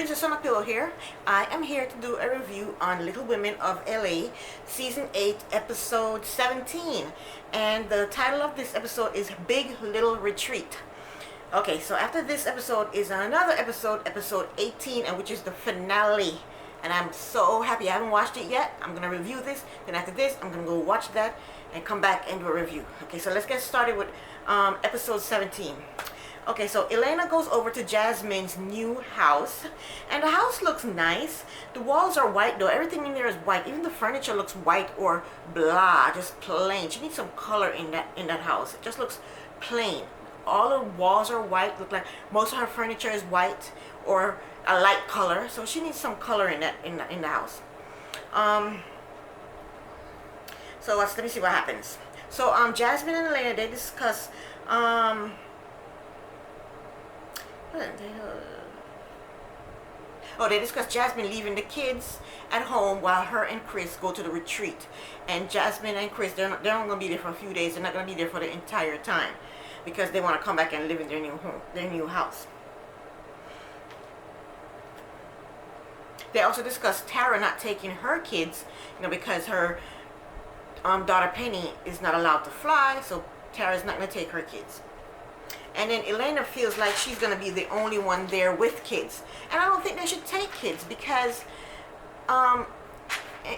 Princess on a Pillow here. I am here to do a review on Little Women of LA, Season 8, Episode 17. And the title of this episode is Big Little Retreat. Okay, so after this episode is another episode, Episode 18, and which is the finale. And I'm so happy I haven't watched it yet. I'm going to review this. Then after this, I'm going to go watch that and come back and do a review. Okay, so let's get started with Episode 17. Okay, so Elena goes over to Jasmine's new house, and the house looks nice. The walls are white though. Everything in there is white. Even the furniture looks white or blah, just plain. She needs some color in that house. It just looks plain. All the walls are white. Look like most of her furniture is white or a light color. So she needs some color in the house. So let me see what happens. So Jasmine and Elena, they discuss they discuss Jasmine leaving the kids at home while her and Chris go to the retreat. And Jasmine and Chris, they're not going to be there for a few days. They're not going to be there for the entire time because they want to come back and live in their new home, their new house. They also discuss Tara not taking her kids, because her daughter Penny is not allowed to fly, so Tara's not going to take her kids. And then Elena feels like she's going to be the only one there with kids. And I don't think they should take kids because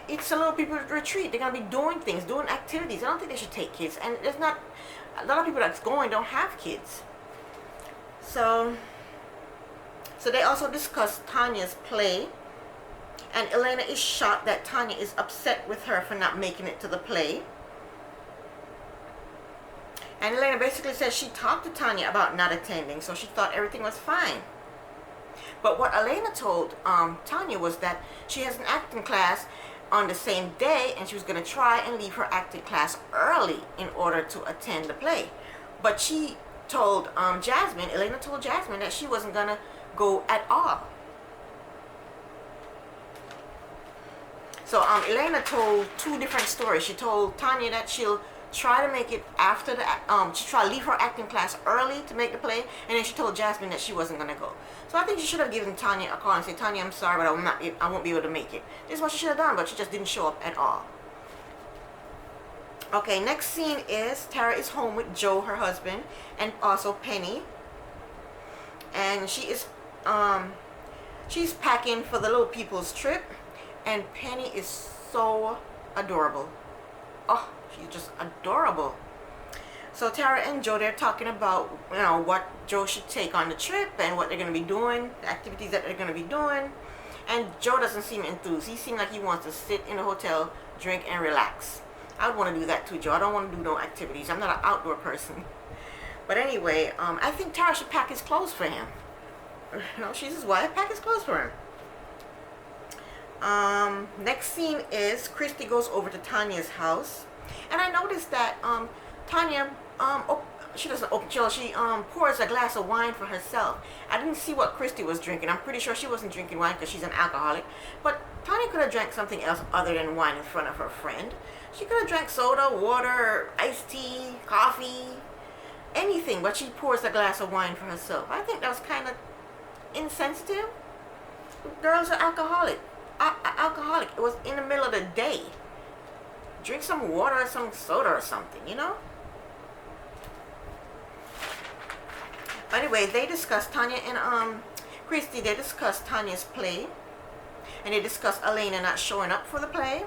it's a little people retreat. They're going to be doing things, doing activities. I don't think they should take kids. And there's not, a lot of people that's going don't have kids. So they also discuss Tanya's play. And Elena is shocked that Tanya is upset with her for not making it to the play. And Elena basically says she talked to Tanya about not attending, so she thought everything was fine. But what Elena told Tanya was that she has an acting class on the same day, and she was going to try and leave her acting class early in order to attend the play. But she told Elena told Jasmine that she wasn't going to go at all. So Elena told two different stories. She told Tanya that she'll try to make it after the she try to leave her acting class early to make the play, and then she told Jasmine that she wasn't gonna go. So I think she should have given Tanya a call and said, Tanya, I'm sorry, but I won't be able to make it. This is what she should have done, but she just didn't show up at all. Okay, next scene is Tara is home with Joe, her husband, and also Penny, and she is she's packing for the little people's trip, and Penny is so adorable. Oh, she's just adorable. So Tara and Joe, they're talking about, what Joe should take on the trip and what they're going to be doing, the activities that they're going to be doing. And Joe doesn't seem enthused. He seems like he wants to sit in the hotel, drink, and relax. I would want to do that too, Joe. I don't want to do no activities. I'm not an outdoor person. But anyway, I think Tara should pack his clothes for him. She's his wife. Pack his clothes for him. Next scene is Krista goes over to Tanya's house, and I noticed that Tanya she doesn't open she pours a glass of wine for herself. I didn't see what Krista was drinking. I'm pretty sure she wasn't drinking wine because she's an alcoholic, but Tanya could have drank something else other than wine in front of her friend. She could have drank soda, water, iced tea, coffee, anything, but she pours a glass of wine for herself. I think that was kind of insensitive. Girls are alcoholic. It was in the middle of the day. Drink some water or some soda or something, Anyway, they discussed Tanya and Christy. They discussed Tanya's play, and they discussed Elena not showing up for the play.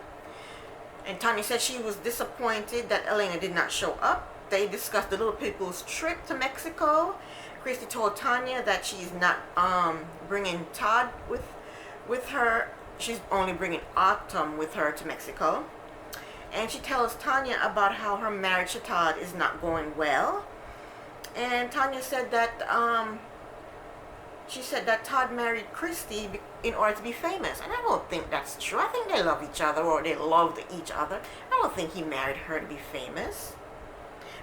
And Tanya said she was disappointed that Elena did not show up. They discussed the little people's trip to Mexico. Christy told Tanya that she's not bringing Todd with her. She's only bringing Autumn with her to Mexico. And she tells Tanya about how her marriage to Todd is not going well. And Tanya said that Todd married Christy in order to be famous. And I don't think that's true. I think they love each other, or they loved each other. I don't think he married her to be famous.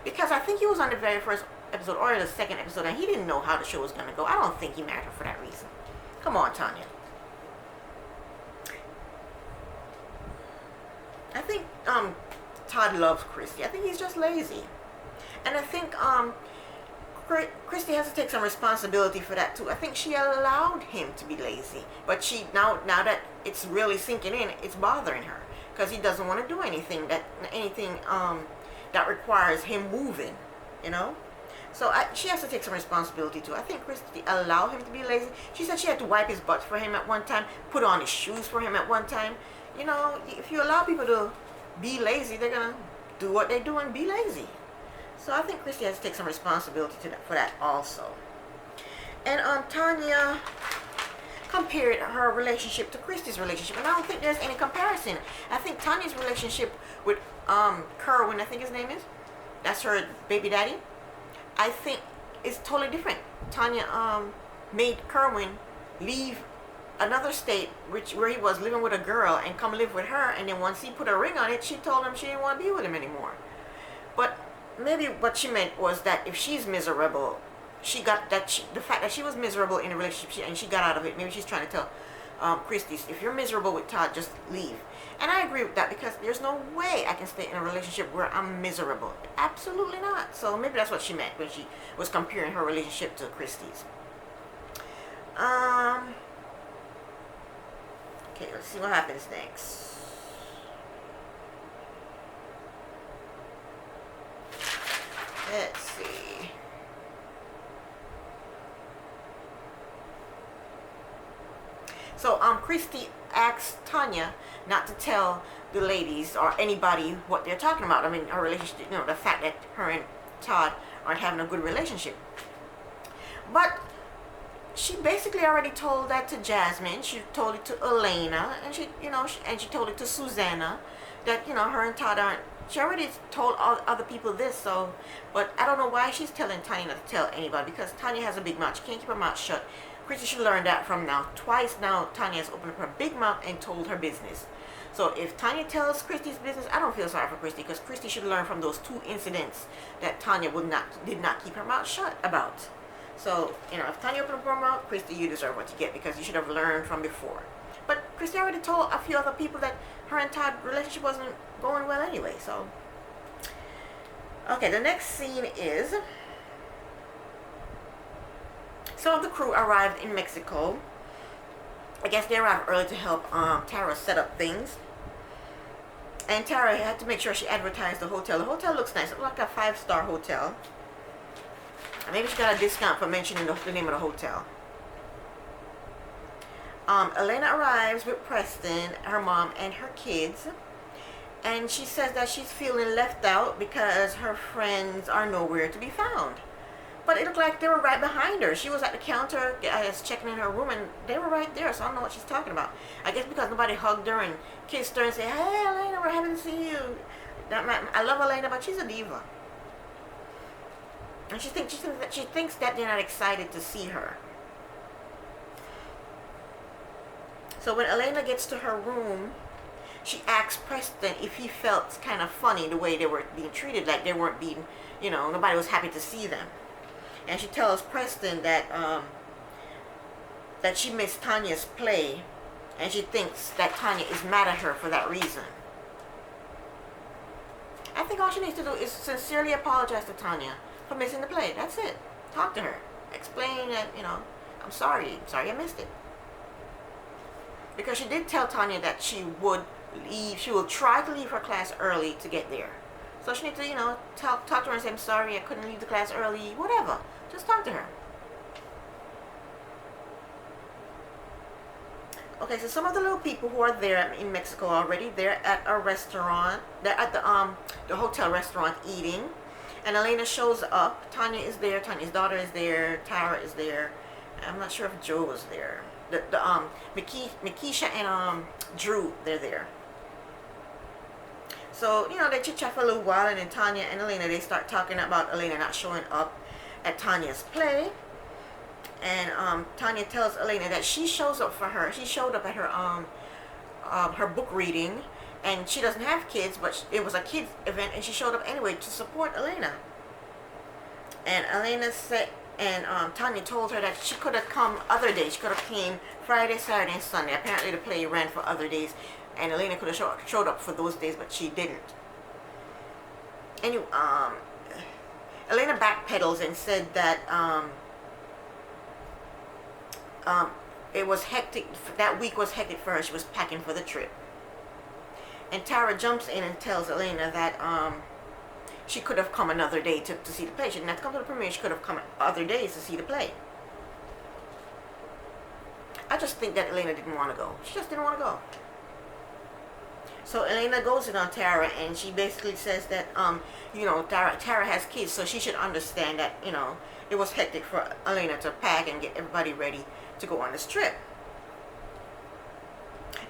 Because I think he was on the very first episode or the second episode, and he didn't know how the show was going to go. I don't think he married her for that reason. Come on, Tanya. I think Todd loves Christy. I think he's just lazy. And I think Christy has to take some responsibility for that too. I think she allowed him to be lazy, but she now that it's really sinking in, it's bothering her because he doesn't want to do anything that requires him moving, you know. So she has to take some responsibility too. I think Christy allowed him to be lazy. She said she had to wipe his butt for him at one time, put on his shoes for him at one time. You know, if you allow people to be lazy, they're gonna do what they do and be lazy. So I think Christy has to take some responsibility for that also. And Tanya compared her relationship to Christy's relationship, and I don't think there's any comparison. I think Tanya's relationship with Kerwin, I think his name is, that's her baby daddy, I think is totally different. Tanya made Kerwin leave another state where he was living with a girl and come live with her, and then once he put a ring on it, she told him she didn't want to be with him anymore. But maybe what she meant was that if she's miserable, she got that the fact that she was miserable in a relationship and she got out of it. Maybe she's trying to tell Christy, if you're miserable with Todd, just leave. And I agree with that because there's no way I can stay in a relationship where I'm miserable. Absolutely not. So maybe that's what she meant when she was comparing her relationship to Christy's. Okay, let's see what happens next. Let's see. So Christy asked Tanya not to tell the ladies or anybody what they're talking about. I mean, her relationship, you know, the fact that her and Todd aren't having a good relationship. But she basically already told that to Jasmine. She told it to Elena, and she told it to Susanna that, you know, her and Todd aren't. She already told all other people this, so, but I don't know why she's telling Tanya not to tell anybody, because Tanya has a big mouth. She can't keep her mouth shut. Christy should learn that from now. Twice now, Tanya has opened up her big mouth and told her business. So if Tanya tells Christy's business, I don't feel sorry for Christy, because Christy should learn from those 2 incidents that Tanya did not keep her mouth shut about. So, you know, if Tanya opened up her mouth, Christy, you deserve what you get, because you should have learned from before. But Christy already told a few other people that her and Todd's relationship wasn't going well anyway, so. Okay, the next scene is some of the crew arrived in Mexico. I guess they arrived early to help Tara set up things. And Tara had to make sure she advertised the hotel. The hotel looks nice. It looks like a 5-star hotel. And maybe she got a discount for mentioning the name of the hotel. Elena arrives with Preston, her mom, and her kids. And she says that she's feeling left out because her friends are nowhere to be found. But it looked like they were right behind her. She was at the counter, I guess, checking in her room, and they were right there. So I don't know what she's talking about. I guess because nobody hugged her and kissed her and said, "Hey, Elena, we're happy to see you." I love Elena, but she's a diva. And she thinks that they're not excited to see her. So when Elena gets to her room, she asks Preston if he felt kind of funny the way they were being treated, like they weren't being, you know, nobody was happy to see them. And she tells Preston that that she missed Tanya's play, and she thinks that Tanya is mad at her for that reason. I think all she needs to do is sincerely apologize to Tanya for missing the play. That's it. Talk to her. Explain that, you know, I'm sorry I missed it. Because she did tell Tanya that she would try to leave her class early to get there. So she needs to, you know, talk to her and say, "I'm sorry, I couldn't leave the class early," whatever. Just talk to her. Okay, so some of the little people who are there in Mexico already, they're at a restaurant. They're at the hotel restaurant eating. And Elena shows up. Tanya is there. Tanya's daughter is there. Tara is there. I'm not sure if Joe was there. Mikisha and Drew, they're there. So, you know, they chit-chat for a little while, and then Tanya and Elena, they start talking about Elena not showing up at Tanya's play. And Tanya tells Elena that she shows up for her. She showed up at her book reading, and she doesn't have kids, but it was a kids event, and she showed up anyway to support Elena. And Elena said, and Tanya told her that she could have come other days. She could have came Friday, Saturday, and Sunday. Apparently the play ran for other days, and Elena could have showed up for those days, but she didn't. Anyway, Elena backpedals and said that it was hectic. That week was hectic for her. She was packing for the trip. And Tara jumps in and tells Elena that she could have come another day to see the play. She didn't have to come to the premiere. She could have come other days to see the play. I just think that Elena didn't want to go. She just didn't want to go. So Elena goes in on Tara, and she basically says that, Tara has kids, so she should understand that, it was hectic for Elena to pack and get everybody ready to go on this trip.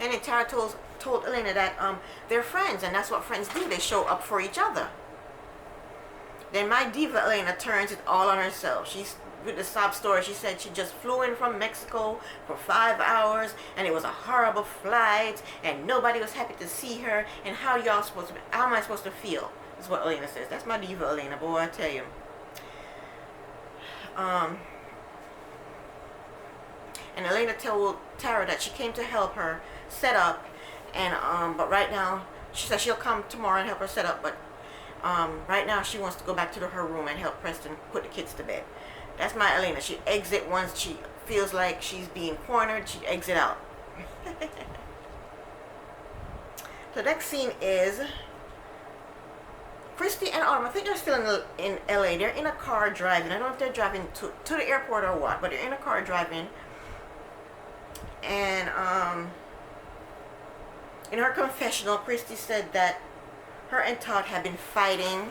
And then Tara told Elena that they're friends, and that's what friends do. They show up for each other. Then my diva Elena turns it all on herself. She's with the sob story. She said she just flew in from Mexico for 5 hours, and it was a horrible flight, and nobody was happy to see her. And how am I supposed to feel? Is what Elena says. That's my diva Elena, boy, I tell you. And Elena told Tara that she came to help her set up, and but right now she says she'll come tomorrow and help her set up, but right now she wants to go back to her room and help Preston put the kids to bed. That's my Elena. She exit once she feels like she's being cornered. She exit out. The next scene is Christy and Autumn. I think they're still in LA. They're in a car driving. I don't know if they're driving to the airport or what, but they're in a car driving. And in her confessional, Christy said that her and Todd have been fighting,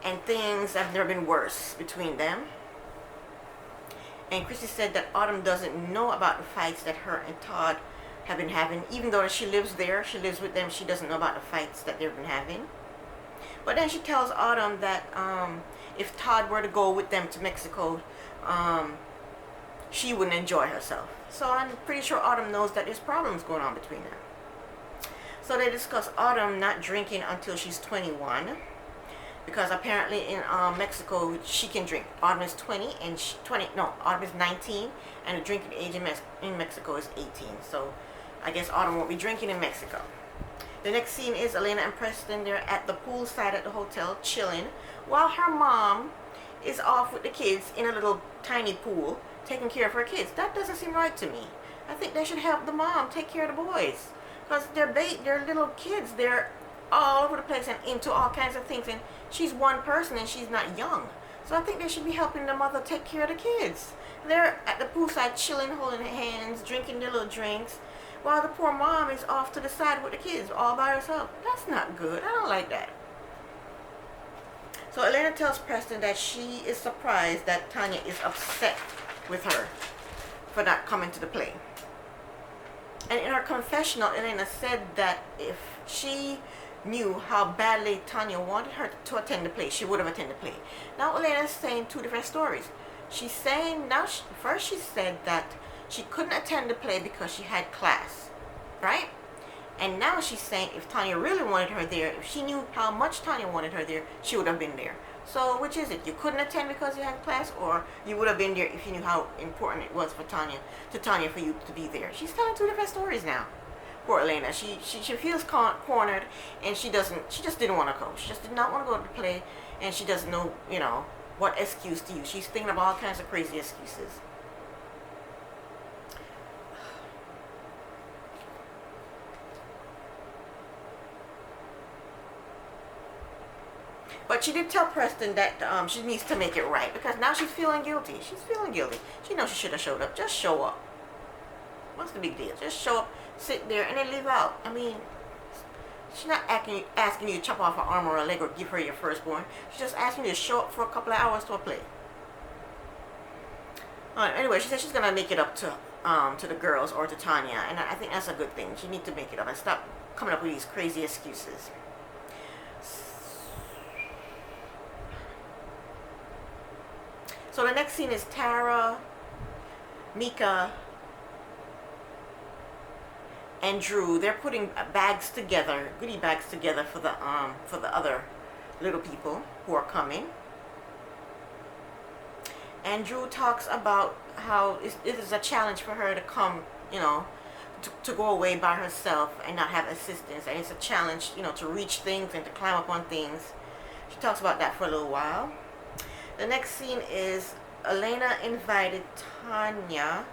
and things have never been worse between them. And Christy said that Autumn doesn't know about the fights that her and Todd have been having. Even though she lives there, she lives with them, she doesn't know about the fights that they've been having. But then she tells Autumn that if Todd were to go with them to Mexico, she wouldn't enjoy herself. So I'm pretty sure Autumn knows that there's problems going on between them. So they discuss Autumn not drinking until she's 21. Because apparently in Mexico she can drink. Autumn is 20 and Autumn is 19, and the drinking age in Mexico is 18. So I guess Autumn won't be drinking in Mexico. The next scene is Elena and Preston. They're at the poolside at the hotel chilling, while her mom is off with the kids in a little tiny pool taking care of her kids. That doesn't seem right to me. I think they should help the mom take care of the boys, because they're little kids. They're all over the place and into all kinds of things, and she's one person and she's not young. So I think they should be helping the mother take care of the kids. They're at the poolside chilling, holding hands, drinking their little drinks, while the poor mom is off to the side with the kids all by herself. That's not good. I don't like that. So Elena tells Preston that she is surprised that Tanya is upset with her for not coming to the play. And in her confessional, Elena said that if she knew how badly Tanya wanted her to attend the play, she would have attended the play. Now Elena is saying two different stories. She's saying first she said that she couldn't attend the play because she had class, right? And now she's saying if Tanya really wanted her there, if she knew how much Tanya wanted her there, she would have been there. So which is it? You couldn't attend because you had class, or you would have been there if you knew how important it was for Tanya for you to be there? She's telling two different stories now. Poor Elena. She feels cornered, and she just didn't want to go. She just did not want to go to the play, and she doesn't know, what excuse to use. She's thinking of all kinds of crazy excuses. But she did tell Preston that she needs to make it right, because now she's feeling guilty. She's feeling guilty. She knows she should have showed up. Just show up. What's the big deal? Just show up, sit there, and then leave out. I mean, she's not asking you to chop off her arm or a leg or give her your firstborn. She's just asking you to show up for a couple of hours to a play. Anyway, she said she's gonna make it up to the girls or to Tanya, and I think that's a good thing. She needs to make it up and stop coming up with these crazy excuses. So the next scene is Tara, Mika, and Drew. They're putting bags together, goodie bags together for the other little people who are coming. And Drew talks about how it is a challenge for her to come, to go away by herself and not have assistance. And it's a challenge, to reach things and to climb up on things She talks about that for a little while. The next scene is Elena invited Tanya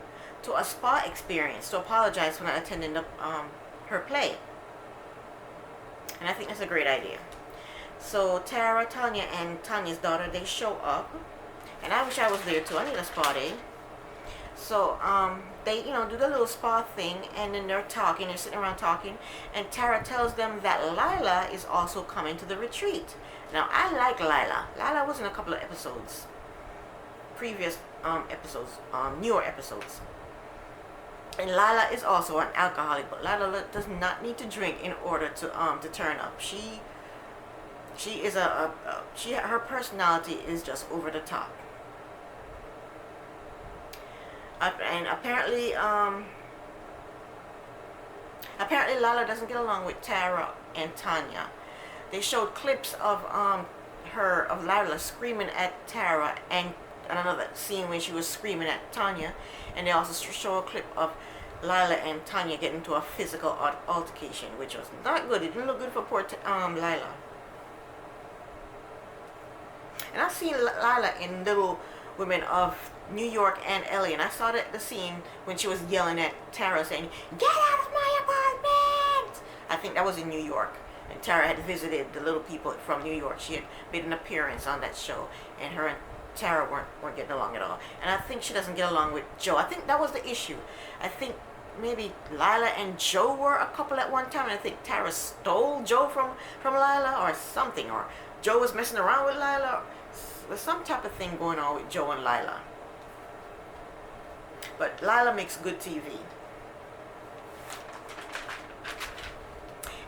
to a spa experience to apologize for not attending her play. And I think that's a great idea. So Tara, Tanya, and Tanya's daughter, they show up. And I wish I was there too. I need a spa day. So they, do the little spa thing, and then they're sitting around talking, and Tara tells them that Lila is also coming to the retreat. Now, I like Lila. Lila was in a couple of episodes, previous episodes, newer episodes. And Lila is also an alcoholic, but Lila does not need to drink in order to turn up. She is her personality is just over the top. And apparently Lila doesn't get along with Tara and Tanya. They showed clips of Lila screaming at Tara, and another scene when she was screaming at Tanya, and they also show a clip of Lila and Tanya getting into a physical altercation, which was not good. It didn't look good for poor Lila. And I've seen Lila in Little Women of New York and LA, and I saw the scene when she was yelling at Tara saying, "Get out of my apartment!" I think that was in New York, and Tara had visited the little people from New York. She had made an appearance on that show, and her and Tara weren't getting along at all. And I think she doesn't get along with Joe. I think that was the issue. I think maybe Lila and Joe were a couple at one time, and I think Tara stole Joe from Lila or something, or Joe was messing around with Lila. There's some type of thing going on with Joe and Lila. But Lila makes good TV.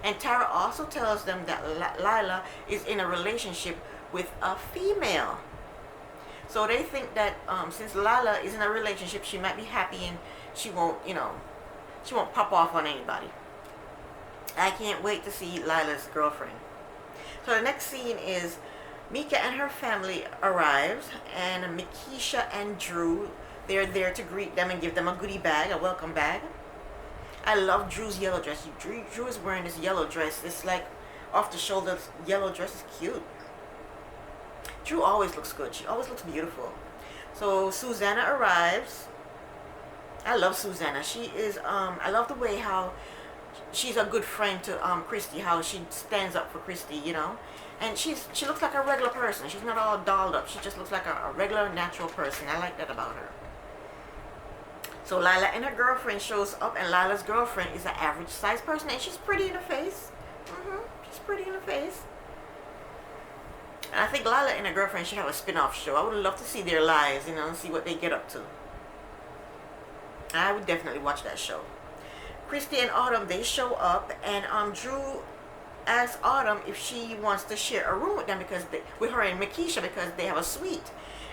And Tara also tells them that Lila is in a relationship with a female. So they think that since Lila is in a relationship, she might be happy and she won't pop off on anybody. I can't wait to see Lila's girlfriend. So the next scene is Mika and her family arrives, and Mikisha and Drew, they're there to greet them and give them a goodie bag, a welcome bag. I love Drew's yellow dress. Drew is wearing this yellow dress. This like off the shoulders yellow dress is cute. Drew always looks good. She always looks beautiful. So Susanna arrives. I love Susanna. She is I love the way how she's a good friend to Christy, how she stands up for Christy, And she looks like a regular person. She's not all dolled up. She just looks like a regular, natural person. I like that about her. So Lila and her girlfriend shows up, and Lila's girlfriend is an average sized person, and she's pretty in the face. She's pretty in the face. And I think Lila and her girlfriend should have a spin-off show. I would love to see their lives, and see what they get up to. I would definitely watch that show. Christy and Autumn, they show up, and Drew asks Autumn if she wants to share a room with them with her and Mikisha because they have a suite.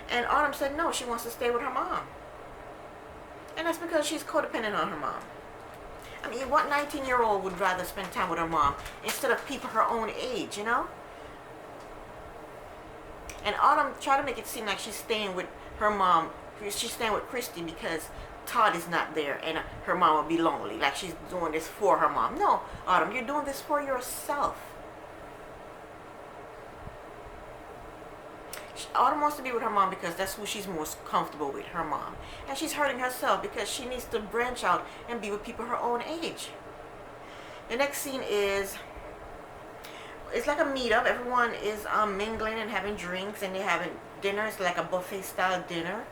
And Autumn said no, she wants to stay with her mom. And that's because she's codependent on her mom. I mean, what 19-year-old would rather spend time with her mom instead of people her own age, And Autumn tried to make it seem like she's staying with her mom. She's staying with Christy because Todd is not there and her mom will be lonely. Like she's doing this for her mom. No, Autumn, you're doing this for yourself. Autumn wants to be with her mom because that's who she's most comfortable with, her mom. And she's hurting herself because she needs to branch out and be with people her own age. The next scene is, it's like a meetup. Everyone is mingling and having drinks, and they're having dinner. It's like a buffet style dinner.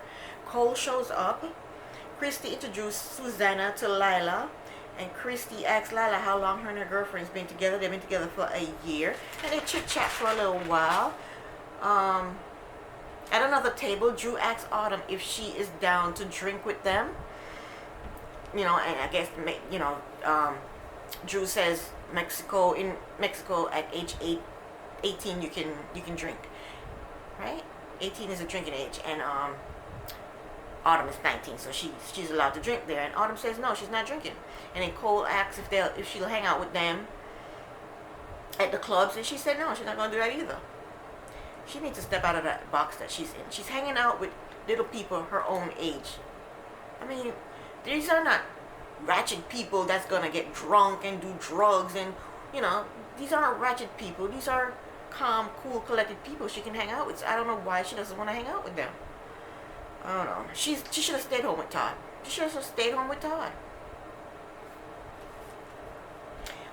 Cole shows up. Christy introduced Susanna to Lila, and Christy asks Lila how long her and her girlfriend's been together. They've been together for a year, and they chit chat for a little while. At another table, Drew asks Autumn if she is down to drink with them. And I guess Drew says in Mexico at age 18 you can drink, right? 18 is a drinking age, and Autumn is 19, so she's allowed to drink there. And Autumn says no, she's not drinking. And then Cole asks if she'll hang out with them at the clubs, and she said no, she's not going to do that either. She needs to step out of that box that she's in. She's hanging out with little people her own age. I mean, these are not ratchet people that's going to get drunk and do drugs, and these aren't ratchet people. These are calm, cool, collected people she can hang out with. So I don't know why she doesn't want to hang out with them. I don't know. She should have stayed home with Todd. She should have stayed home with Todd.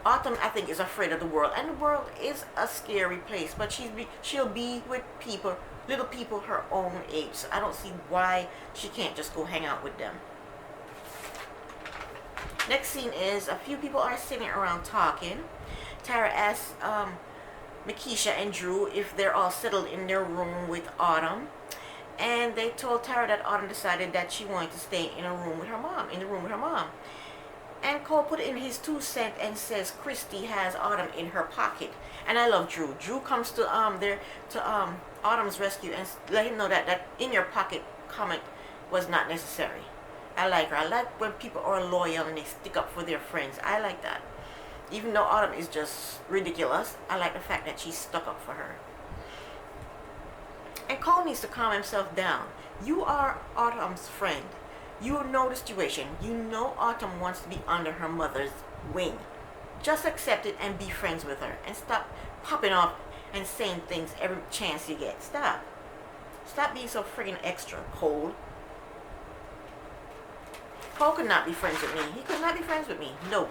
Autumn, I think, is afraid of the world, and the world is a scary place. But she'll be with people, little people her own age. So I don't see why she can't just go hang out with them. Next scene is a few people are sitting around talking. Tara asks Makisha and Drew if they're all settled in their room with Autumn, and they told Tara that Autumn decided that she wanted to stay in the room with her mom. And Cole put in his 2 cents and says Christy has Autumn in her pocket. And I love Drew. Drew comes to Autumn's rescue and let him know that in your pocket comment was not necessary. I like her. I like when people are loyal and they stick up for their friends. I like that. Even though Autumn is just ridiculous, I like the fact that she stuck up for her. And Cole needs to calm himself down. You are Autumn's friend. You know the situation. You know Autumn wants to be under her mother's wing. Just accept it and be friends with her. And stop popping off and saying things every chance you get. Stop. Stop being so friggin' extra, Cole. Cole could not be friends with me. He could not be friends with me. No.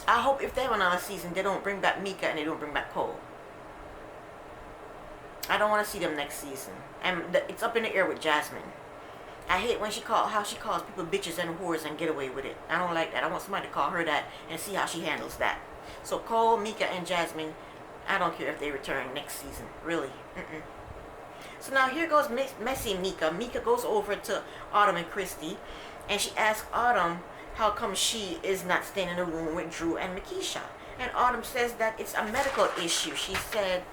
I hope if they have another season, they don't bring back Mika and they don't bring back Cole. I don't want to see them next season. And it's up in the air with Jasmine. I hate when how she calls people bitches and whores and get away with it. I don't like that. I want somebody to call her that and see how she handles that. So Cole, Mika, and Jasmine, I don't care if they return next season. Really. So now here goes messy Mika. Mika goes over to Autumn and Christy, and she asks Autumn how come she is not staying in a room with Drew and Makisha. And Autumn says that it's a medical issue. She said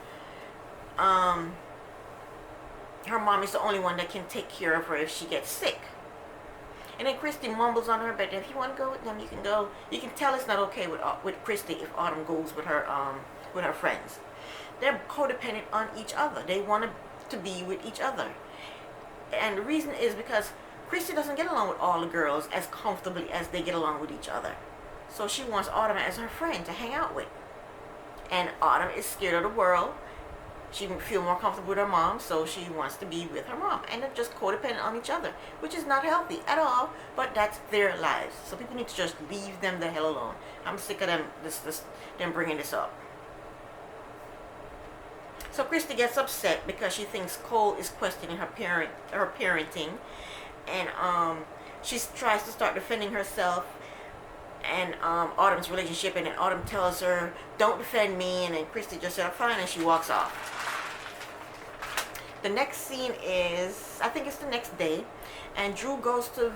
her mom is the only one that can take care of her if she gets sick. And then Christy mumbles on her bed, if you want to go with them, you can go. You can tell it's not okay with Christy if Autumn goes with her friends. They're codependent on each other. They want to be with each other. And the reason is because Christy doesn't get along with all the girls as comfortably as they get along with each other. So she wants Autumn as her friend to hang out with. And Autumn is scared of the world. She can feel more comfortable with her mom, so she wants to be with her mom. And they're just codependent on each other, which is not healthy at all, but that's their lives. So people need to just leave them the hell alone. I'm sick of them bringing this up. So Christy gets upset because she thinks Cole is questioning her parenting, and she tries to start defending herself and Autumn's relationship, and then Autumn tells her, don't defend me, and then Christy just said, fine, and she walks off. The next scene is, I think it's the next day, and Drew goes to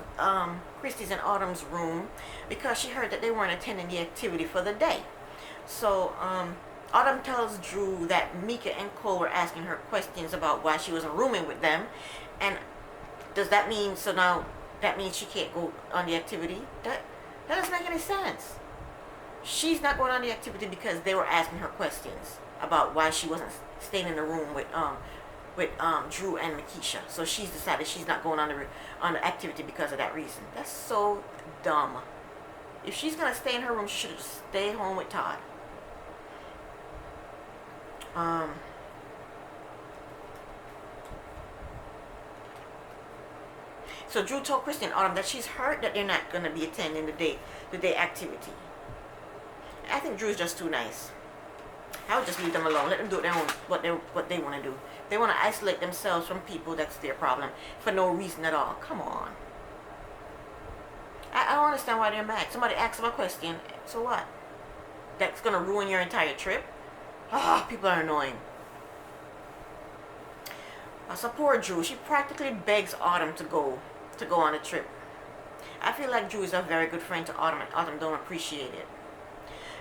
Christy's and Autumn's room because she heard that they weren't attending the activity for the day. So Autumn tells Drew that Mika and Cole were asking her questions about why she wasn't rooming with them, and does that mean, so now that means she can't go on the activity? That doesn't make any sense. She's not going on the activity because they were asking her questions about why she wasn't staying in the room with Drew and Makisha. So she's decided she's not going on the activity because of that reason. That's so dumb. If she's gonna stay in her room, she should have just stayed home with Todd. So Drew told Christy and Autumn that she's hurt that they're not going to be attending the day activity. I think Drew's just too nice. I would just leave them alone. Let them do what they want to do. They want to isolate themselves from people. That's their problem for no reason at all. Come on. I don't understand why they're mad. Somebody asked them a question. So what? That's going to ruin your entire trip? People are annoying. So poor Drew. She practically begs Autumn to go on a trip. I feel like Drew is a very good friend to Autumn, and Autumn don't appreciate it.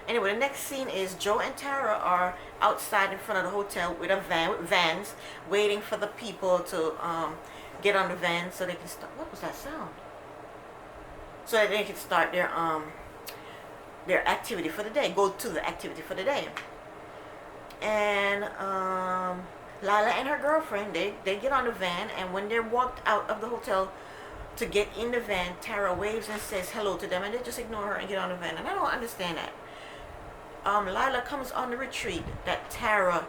Anyway, the next scene is Joe and Tara are outside in front of the hotel with vans, waiting for the people to get on the van so they can start. What was that sound? So that they can start their activity for the day. Go to the activity for the day. And Lila and her girlfriend, they get on the van, and when they're walked out of the hotel to get in the van, Tara waves and says hello to them, and they just ignore her and get on the van. And I don't understand that. Lila comes on the retreat that Tara,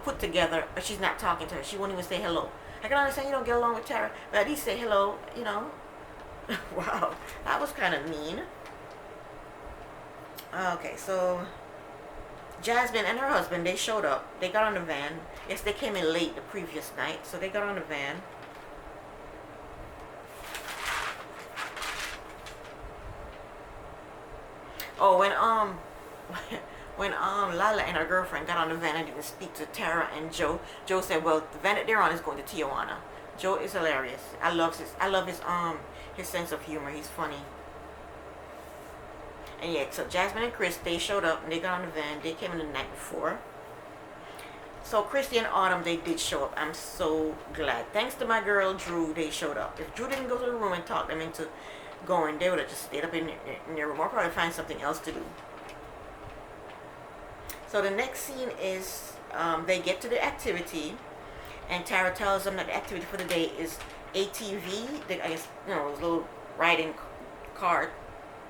put together, but she's not talking to her. She won't even say hello. I can understand you don't get along with Tara, but at least say hello, Wow, that was kind of mean. Okay, so Jasmin and her husband, they showed up. They got on the van. Yes, they came in late the previous night, so they got on the van. Oh, when Lila and her girlfriend got on the van and didn't speak to Tara and Joe, Joe said, "Well, the van that they're on is going to Tijuana." Joe is hilarious. I love his sense of humor. He's funny. And yeah, so Jasmin and Chris, they showed up and they got on the van. They came in the night before. So Christy and Autumn, they did show up. I'm so glad. Thanks to my girl Drew, they showed up. If Drew didn't go to the room and talk them into going, they would have just stayed up in their room or probably find something else to do. So the next scene is they get to the activity, and Tara tells them that the activity for the day is ATV, I guess, those little riding cart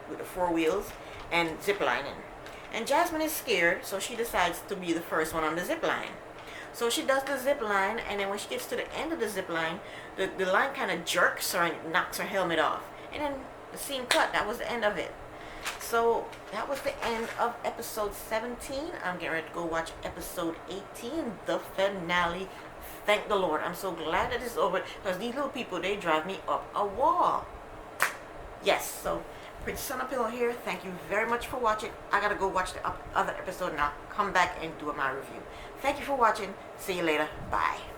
with the 4 wheels, and zip lining. And Jasmin is scared, so she decides to be the first one on the zip line. So she does the zip line, and then when she gets to the end of the zip line, the line kind of jerks her and knocks her helmet off. And then the scene cut. That was the end of it. So that was the end of episode 17. I'm getting ready to go watch episode 18, the finale. Thank the Lord. I'm so glad that it's over, because these little people, they drive me up a wall. Yes, so Pretty Sun Uphill here. Thank you very much for watching. I gotta go watch the other episode and I'll come back and do my review. Thank you for watching. See you later. Bye.